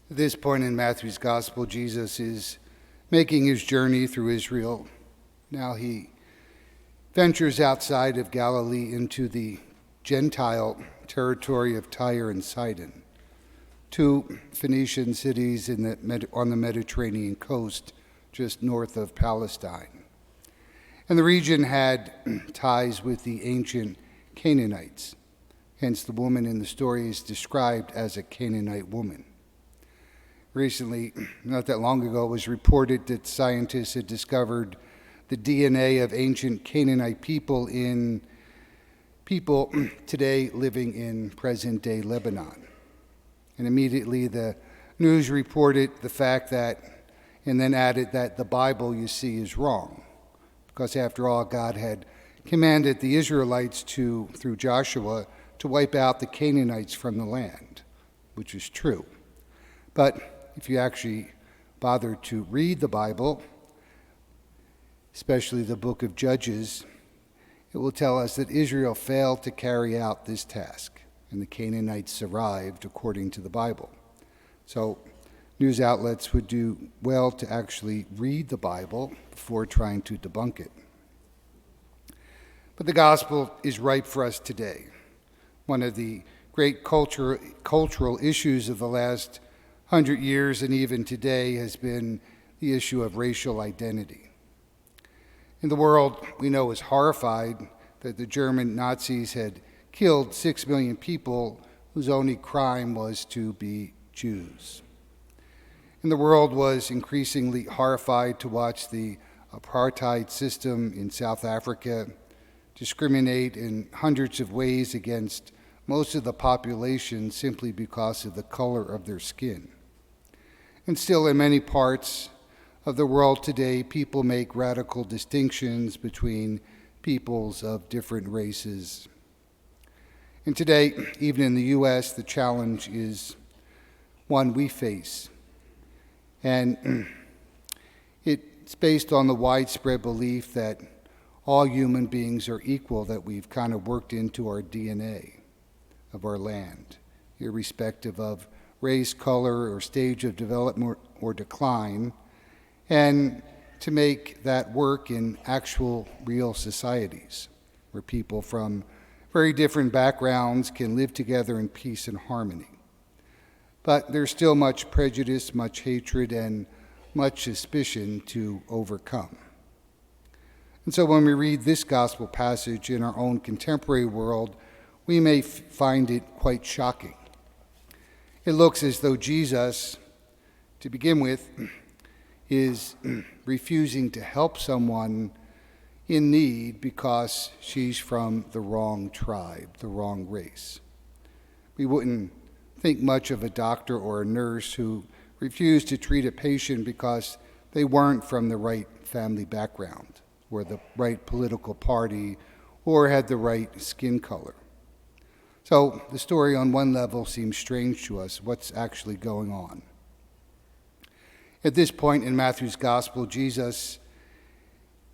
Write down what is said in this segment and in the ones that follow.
At this point in Matthew's Gospel, Jesus is making his journey through Israel. Now he ventures outside of Galilee into the Gentile territory of Tyre and Sidon, two Phoenician cities on the Mediterranean coast just north of Palestine. And the region had ties with the ancient Canaanites. Hence, the woman in the story is described as a Canaanite woman. Recently, not that long ago, it was reported that scientists had discovered the DNA of ancient Canaanite people in people today living in present-day Lebanon. And immediately the news reported the fact that, and then added that the Bible, you see, is wrong. Because after all, God had commanded the Israelites through Joshua, to wipe out the Canaanites from the land, which is true. But if you actually bother to read the Bible, especially the book of Judges, it will tell us that Israel failed to carry out this task, and the Canaanites survived according to the Bible. So news outlets would do well to actually read the Bible before trying to debunk it. But the gospel is ripe for us today. One of the great cultural issues of the last 100 years and even today has been the issue of racial identity. In the world, we know, is horrified that the German Nazis had killed 6 million people whose only crime was to be Jews. And the world was increasingly horrified to watch the apartheid system in South Africa discriminate in hundreds of ways against most of the population simply because of the color of their skin. And still, in many parts of the world today, people make radical distinctions between peoples of different races. And today, even in the U.S., the challenge is one we face. And it's based on the widespread belief that all human beings are equal, that we've kind of worked into our DNA of our land, irrespective of race, color, or stage of development or decline, and to make that work in actual real societies where people from very different backgrounds can live together in peace and harmony. But there's still much prejudice, much hatred, and much suspicion to overcome. And so when we read this gospel passage in our own contemporary world, we may find it quite shocking. It looks as though Jesus, to begin with, is refusing to help someone in need because she's from the wrong tribe, the wrong race. We wouldn't think much of a doctor or a nurse who refused to treat a patient because they weren't from the right family background, or the right political party, or had the right skin color. So the story on one level seems strange to us. What's actually going on? At this point in Matthew's gospel, Jesus,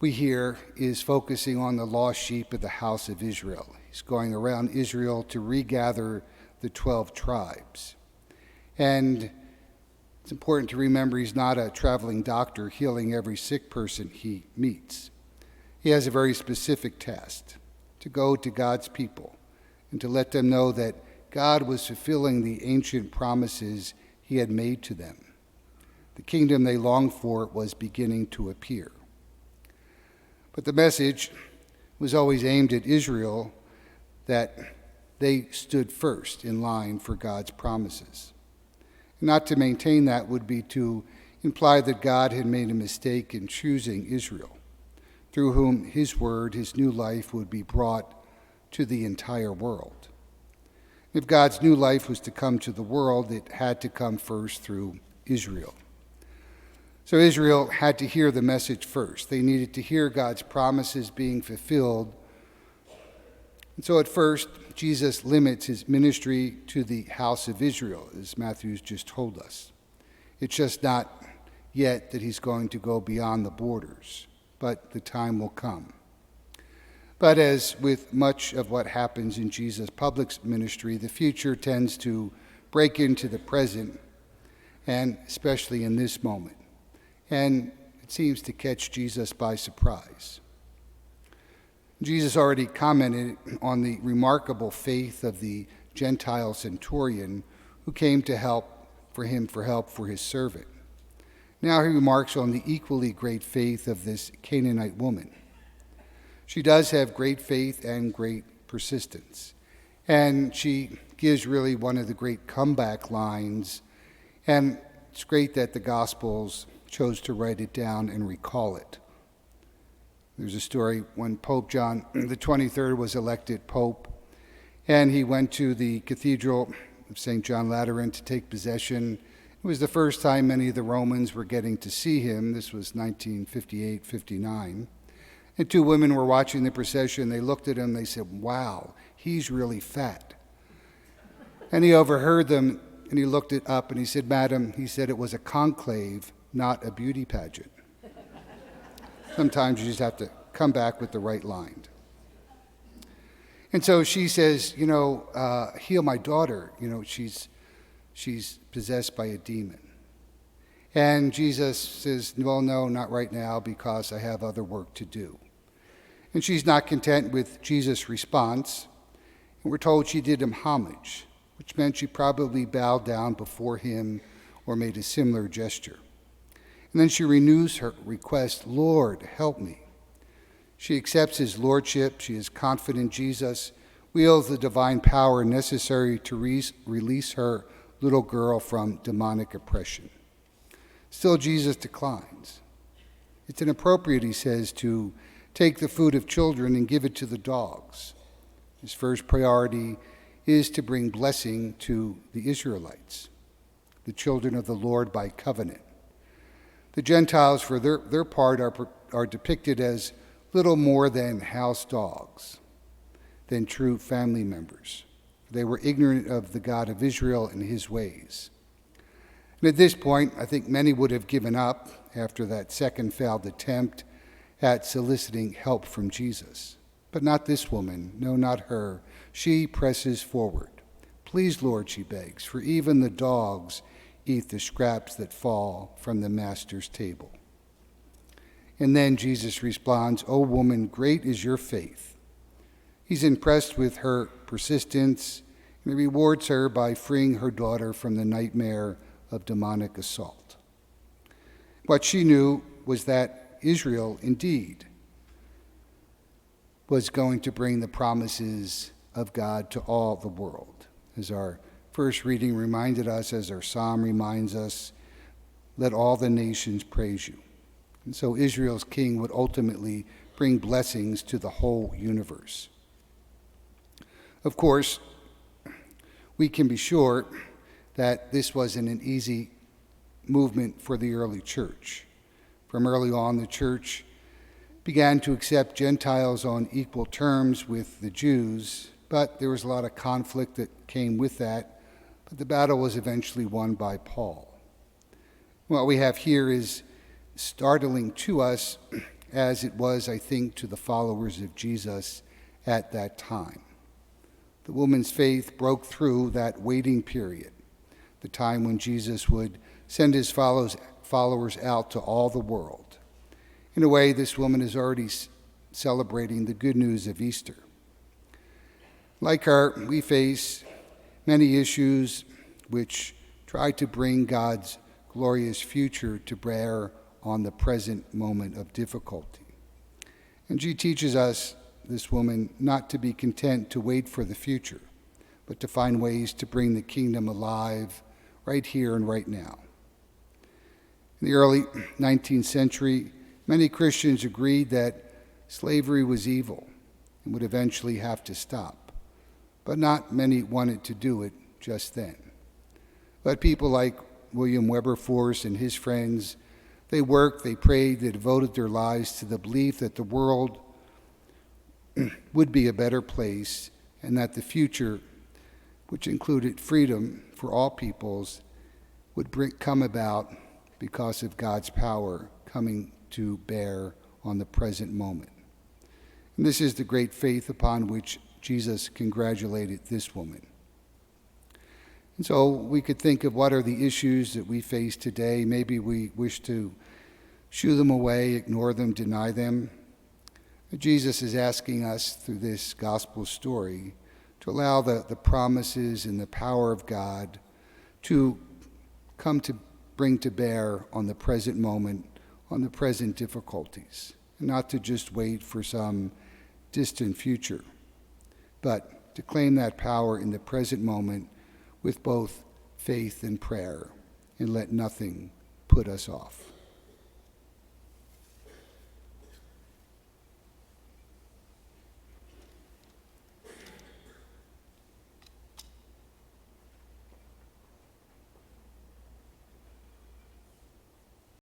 we hear, is focusing on the lost sheep of the house of Israel. He's going around Israel to regather the 12 tribes. And it's important to remember he's not a traveling doctor healing every sick person he meets. He has a very specific task: to go to God's people and to let them know that God was fulfilling the ancient promises he had made to them. The kingdom they longed for was beginning to appear. But the message was always aimed at Israel, that they stood first in line for God's promises. Not to maintain that would be to imply that God had made a mistake in choosing Israel, through whom his word, his new life, would be brought to the entire world. If God's new life was to come to the world, it had to come first through Israel. So Israel had to hear the message first. They needed to hear God's promises being fulfilled. And so at first, Jesus limits his ministry to the house of Israel, as Matthew's just told us. It's just not yet that he's going to go beyond the borders, but the time will come. But as with much of what happens in Jesus' public ministry, the future tends to break into the present and especially in this moment. And it seems to catch Jesus by surprise. Jesus already commented on the remarkable faith of the Gentile centurion who came to help for his servant. Now he remarks on the equally great faith of this Canaanite woman. She does have great faith and great persistence. And she gives really one of the great comeback lines. And it's great that the Gospels chose to write it down and recall it. There's a story when Pope John the 23rd was elected Pope, and he went to the Cathedral of St. John Lateran to take possession. It was the first time many of the Romans were getting to see him. This was 1958-59. And two women were watching the procession. They looked at him. They said, "Wow, he's really fat." And he overheard them, and he looked it up, and he said, "Madam," he said, "it was a conclave, not a beauty pageant." Sometimes you just have to come back with the right line. And so she says, "Heal my daughter. She's possessed by a demon." And Jesus says, "Well, no, not right now, because I have other work to do." And she's not content with Jesus' response. And we're told she did him homage, which meant she probably bowed down before him or made a similar gesture. And then she renews her request, "Lord, help me." She accepts his lordship. She is confident Jesus wields the divine power necessary to release her little girl from demonic oppression. Still, Jesus declines. It's inappropriate, he says, to take the food of children and give it to the dogs. His first priority is to bring blessing to the Israelites, the children of the Lord by covenant. The Gentiles, for their part, are depicted as little more than house dogs, than true family members. They were ignorant of the God of Israel and his ways. And at this point, I think many would have given up after that second failed attempt at soliciting help from Jesus. But not this woman. No, not her. She presses forward. "Please, Lord," she begs, "for even the dogs eat the scraps that fall from the master's table." And then Jesus responds, "O woman, great is your faith." He's impressed with her persistence, and he rewards her by freeing her daughter from the nightmare of demonic assault. What she knew was that Israel, indeed, was going to bring the promises of God to all the world. As our first reading reminded us, as our psalm reminds us, "Let all the nations praise you." And so Israel's king would ultimately bring blessings to the whole universe. Of course, we can be sure that this wasn't an easy movement for the early church. From early on, the church began to accept Gentiles on equal terms with the Jews, but there was a lot of conflict that came with that. But the battle was eventually won by Paul. What we have here is startling to us, as it was, I think, to the followers of Jesus at that time. The woman's faith broke through that waiting period, the time when Jesus would send his followers out to all the world. In a way, this woman is already celebrating the good news of Easter. Like her, we face many issues which try to bring God's glorious future to bear on the present moment of difficulty. And she teaches us, this woman, not to be content to wait for the future, but to find ways to bring the kingdom alive right here and right now. In the early 19th century, many Christians agreed that slavery was evil and would eventually have to stop, but not many wanted to do it just then. But people like William Wilberforce and his friends, they worked, they prayed, they devoted their lives to the belief that the world would be a better place and that the future, which included freedom for all peoples, would come about because of God's power coming to bear on the present moment. And this is the great faith upon which Jesus congratulated this woman. And so we could think of what are the issues that we face today. Maybe we wish to shoo them away, ignore them, deny them. Jesus is asking us through this gospel story to allow the promises and the power of God to come to bring to bear on the present moment, on the present difficulties, and not to just wait for some distant future, but to claim that power in the present moment with both faith and prayer, and let nothing put us off.